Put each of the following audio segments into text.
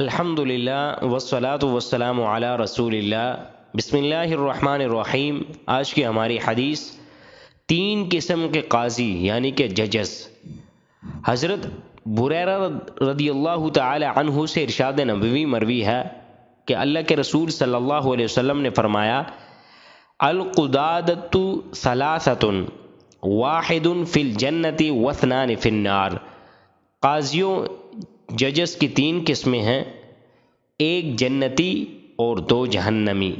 الحمد للہ والصلاة والسلام علی رسول اللہ۔ بسم اللہ الرحمن الرحیم۔ آج کی ہماری حدیث تین قسم کے قاضی یعنی کہ ججز۔ حضرت بریرہ رضی اللہ تعالی عنہ سے ارشاد نبوی مروی ہے کہ اللہ کے رسول صلی اللہ علیہ وسلم نے فرمایا، القضاۃ ثلاثۃ واحد فی الجنۃ واثنان فی النار۔ قاضیوں ججز کی تین قسمیں ہیں، ایک جنتی اور دو جہنمی۔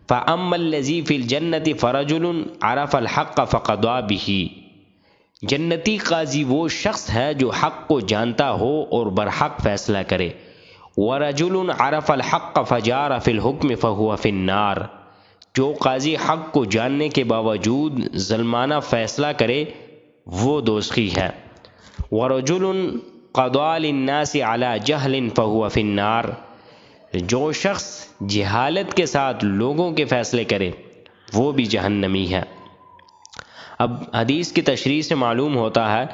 فَأَمَّا الَّذِي فِي الْجَنَّةِ فَرَجُلٌ عَرَفَ الْحَقَّ فَقَضَىٰ بِهِ۔ جنتی قاضی وہ شخص ہے جو حق کو جانتا ہو اور برحق فیصلہ کرے۔ وَرَجُلٌ عَرَفَ الْحَقَّ فَجَارَ فِي الْحُكْمِ فَهُوَ فِي النَّارِ۔ جو قاضی حق کو جاننے کے باوجود ظلمانہ فیصلہ کرے وہ دوزخی ہے۔ وَرَجُلٌ قَضَىٰ لِلنَّاسِ عَلَىٰ جَهْلٍ فَهُوَ فِي النَّارِ۔ جو شخص جہالت کے ساتھ لوگوں کے فیصلے کرے وہ بھی جہنمی ہے۔ اب حدیث کی تشریح سے معلوم ہوتا ہے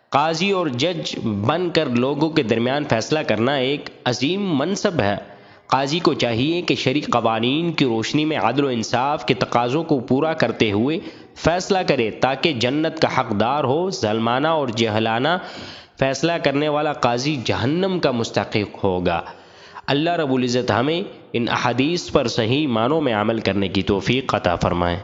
قاضی اور جج بن کر لوگوں کے درمیان فیصلہ کرنا ایک عظیم منصب ہے۔ قاضی کو چاہیے کہ شرعی قوانین کی روشنی میں عدل و انصاف کے تقاضوں کو پورا کرتے ہوئے فیصلہ کرے تاکہ جنت کا حقدار ہو۔ ظالمانہ اور جاہلانہ فیصلہ کرنے والا قاضی جہنم کا مستحق ہوگا۔ اللہ رب العزت ہمیں ان احادیث پر صحیح معنوں میں عمل کرنے کی توفیق عطا فرمائے۔